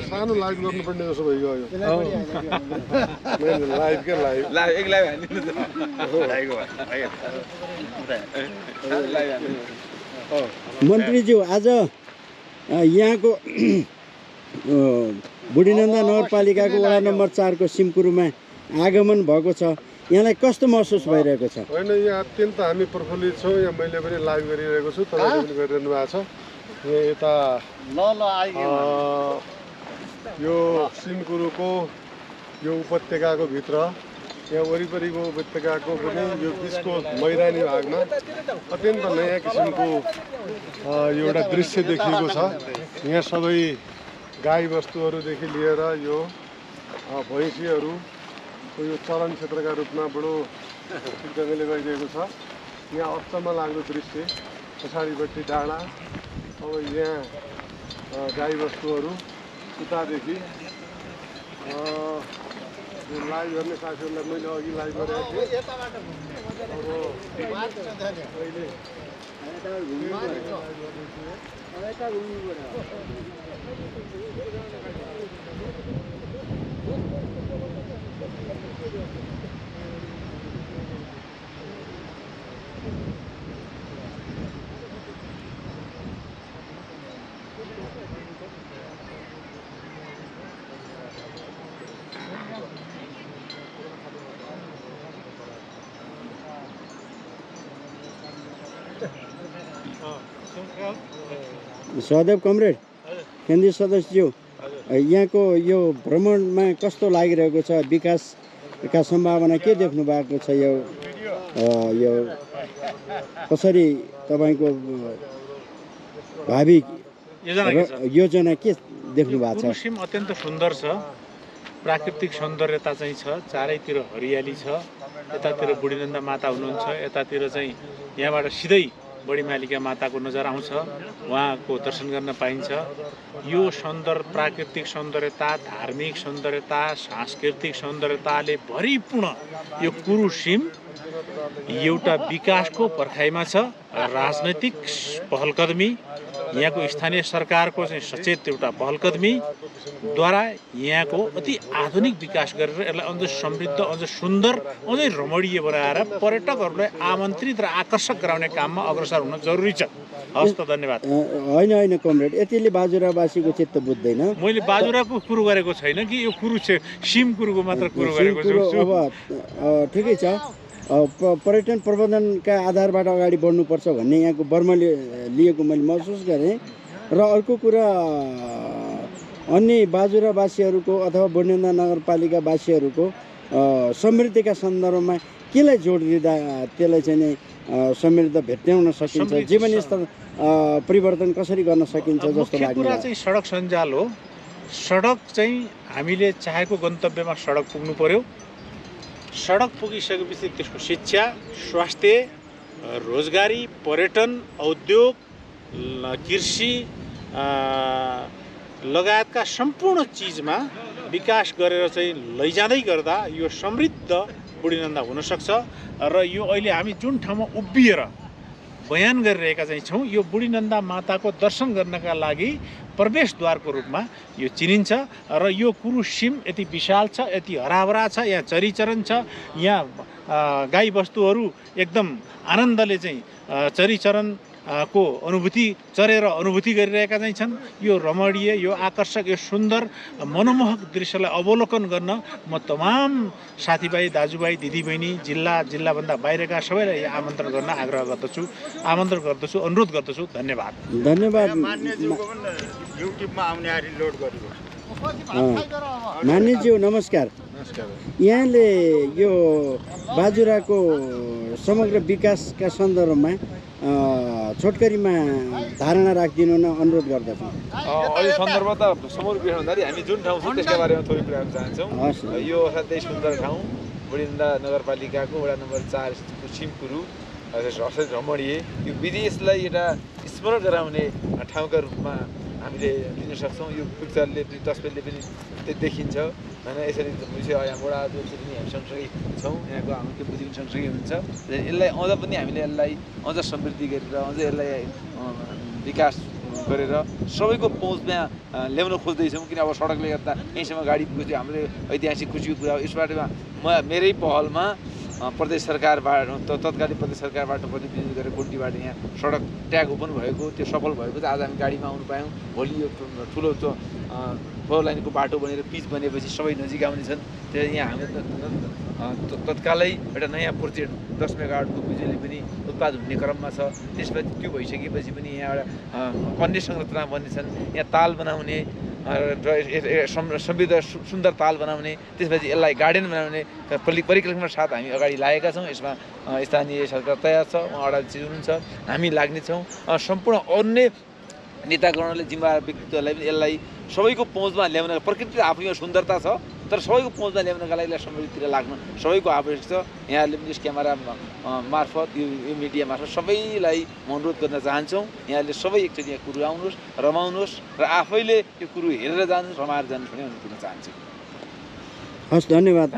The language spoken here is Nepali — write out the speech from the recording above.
सानो लाइभ गर्नुपर्ने जस्तो भइगयो लाइभ के लाइभ एक लाइभ हाल्नु मन्त्रीज्यू आज यहाँको बुढीनन्दा नगरपालिकाको वडा नम्बर 4 को सिमकुरुमा आगमन भएको छ। यहाँलाई कस्तो महसुस भइरहेको छ? होइन, यहाँ अत्यन्त हामी प्रफुल्लित छौँ। यहाँ मैले पनि लाइभ गरिरहेको छु, तपाईँले पनि गरिरहनु भएको छ। यहाँ यता यो सिमकुरुको यो उपत्यकाको भित्र, यहाँ वरिपरिको उपत्यकाको पनि यो बिचको मैदानी भागमा अत्यन्त नयाँ किसिमको एउटा दृश्य देखिएको छ। यहाँ सबै गाई बस्तुहरूदेखि लिएर यो भैँसीहरूको यो चलन क्षेत्रका रूपमा बडो ठिकसँगले गइरहेको छ। यहाँ अचम्म लाग्दो दृश्य, पछाडिपट्टि डाँडा, अब यहाँ गाई बस्तुहरू उतादेखि यो लाइभ गर्ने साथीहरूलाई मैले अघि लाइभ गरेको थिएँ। सहदेव कमरेड, केन्द्रीय सदस्यज्यू, यहाँको यो भ्रमणमा कस्तो लागिरहेको छ? विकासका सम्भावना के देख्नु भएको छ? यो कसरी तपाईँको भावी योजना के देख्नु भएको छ? कुरुसिम अत्यन्त सुन्दर छ, प्राकृतिक सौन्दर्यता चाहिँ छ, चारैतिर हरियाली छ। यतातिर बुढीनन्दा माता हुनुहुन्छ, यतातिर चाहिँ यहाँबाट सिधै बडीमालिका माताको नजर आउँछ, उहाँको दर्शन गर्न पाइन्छ। यो प्राकृतिक सौन्दर्यता, धार्मिक सौन्दर्यता, सांस्कृतिक सौन्दर्यताले भरिपूर्ण यो कुरुसिम एउटा विकासको पर्खाइमा छ। राजनैतिक पहलकदमी, यहाँको स्थानीय सरकारको चाहिँ सचेत एउटा पहलकदमीद्वारा यहाँको अति आधुनिक विकास गरेर यसलाई अझ समृद्ध, अझ सुन्दर, अझै रमणीय बनाएर पर्यटकहरूलाई आमन्त्रित र आकर्षक गराउने काममा अग्रसर हुन जरुरी छ। हस् त, धन्यवाद। होइन कमरेड, यतिले बाजुरावासीको चित्त बुझ्दैन। मैले बाजुराको कुरो गरेको छैन कि यो कुरु छ, सिमकुरुको मात्र कुरो गरेको छु। अब ठिकै छ, पर्यटन प्रबन्धनका आधारबाट अगाडि बढ्नुपर्छ भन्ने यहाँको बर्माले लिएको मैले महसुस गरेँ। र अर्को कुरा, अन्य बाजुरावासीहरूको अथवा बुढीनन्दा नगरपालिकावासीहरूको समृद्धिका सन्दर्भमा केलाई जोड दिँदा त्यसलाई चाहिँ नै समृद्ध भेट्टाउन सकिन्छ, जीवनस्तर परिवर्तन कसरी गर्न सकिन्छ जस्तो लाग्छ? कुरा चाहिँ सडक सञ्जाल हो। सडक चाहिँ हामीले चाहेको गन्तव्यमा सडक पुग्नु पर्यो। सडक पुगिसकेपछि त्यसको शिक्षा, स्वास्थ्य, रोजगारी, पर्यटन, उद्योग, कृषि लगायतका सम्पूर्ण चिजमा विकास गरेर चाहिँ लैजाँदै गर्दा यो समृद्ध बुढीनन्दा हुनसक्छ। र यो अहिले हामी जुन ठाउँमा उभिएर बयान गरिरहेका चाहिँ छौँ, यो बुढीनन्दा माताको दर्शन गर्नका लागि प्रवेशद्वारको रूपमा यो चिनिन्छ। र यो कुरुसिम यति विशाल छ, यति हराभरा छ, यहाँ चरीचरण छ, यहाँ गाई बस्तुहरू एकदम आनन्दले चाहिँ चरीचरण को चरेर अनुभूति गरिरहेका चाहिँ छन्। यो रमणीय, यो आकर्षक, यो सुन्दर मनमोहक दृश्यलाई अवलोकन गर्न म तमाम साथीभाइ, दाजुभाइ, दिदीबहिनी, जिल्लाभन्दा बाहिरका सबैलाई आमन्त्रण गर्न आग्रह गर्दछु, अनुरोध गर्दछु। धन्यवाद। युट्युबमा आउने आरी लोड गरेको। मान्यज्यू नमस्कार। यहाँले यो बाजुराको समग्र विकासका सन्दर्भमा छोटकरीमा धारणा राखिदिनु न अनुरोध गर्दछु। अहिले सन्दर्भ त समग्र विकास भन्दाखेरि हामी जुन ठाउँ छ त्यसका बारेमा थोरै कुरा गर्न चाहन्छौँ। यो असाध्यै सुन्दर ठाउँ बुढीनन्दा नगरपालिकाको वडा नम्बर 4 सिमकुरु रमणीय यो विदेशलाई एउटा स्मरण गराउने ठाउँका रूपमा हामीले लिन सक्छौँ। यो पिक्चरले तस्बिरले पनि देखिन्छ होइन। यसरी यहाँबाट पनि हामी सँगसँगै छौँ, यहाँको हाम्रो के बुझी पनि सँगसँगै हुन्छ। यसलाई अझ पनि हामीले यसलाई अझ समृद्धि गरेर अझ यसलाई विकास गरेर सबैको पहुँचमा ल्याउन खोज्दैछौँ। किन अब सडकले गर्दा यहीँसम्म गाडी पुग्यो, हाम्रो ऐतिहासिक खुसीको कुरा हो। यसबाटमा मेरै पहलमा प्रदेश सरकारबाट तत्कालीन प्रदेश सरकारबाट प्रतिनिधित्व गरेर कुन्टीबाट यहाँ सडक ट्याग ओपन भएको त्यो सफल भएको चाहिँ आज हामी गाडीमा आउनु पायौँ। भोलि यो ठुलो फोर लाइनको बाटो बनेर पिच बनेपछि सबै नजिक आउनेछन्। त्यो यहाँ हामी तत्कालै एउटा नयाँ प्रोजेक्ट 10 मेगावाटको बिजुली पनि उत्पादन हुने क्रममा छ। त्यसपछि त्यो भइसकेपछि पनि यहाँ एउटा अन्य संरचना बन्नेछन्। यहाँ ताल बनाउने समृद्ध सुन्दर ताल बनाउने, त्यसपछि यसलाई गार्डन बनाउने परिकल्पना साथ हामी अगाडि लागेका छौँ। यसमा स्थानीय सरकार तयार छ, उहाँबाट चिज हुनुहुन्छ, हामी लाग्नेछौँ। सम्पूर्ण अन्य नेतागणले जिम्मेवार व्यक्तित्वलाई पनि यसलाई सबैको पहुँचमा ल्याउन, प्रकृति आफैमा सुन्दरता छ तर सबैको पहुँचमा ल्याउनका लागि यसलाई समृद्धितिर लाग्न सबैको आवश्यक छ। यहाँहरूले पनि यस क्यामेरा मार्फत यो मिडिया मार्फत सबैलाई म अनुरोध गर्न चाहन्छौँ, यहाँले सबै एकचोटि यहाँ कुरो आउनुहोस्, रमाउनुहोस् र आफैले यो कुरो हेरेर जानुहोस्, रमाएर जानुहोस् भन्ने अनुरोध गर्न चाहन्छु। हस्, धन्यवाद।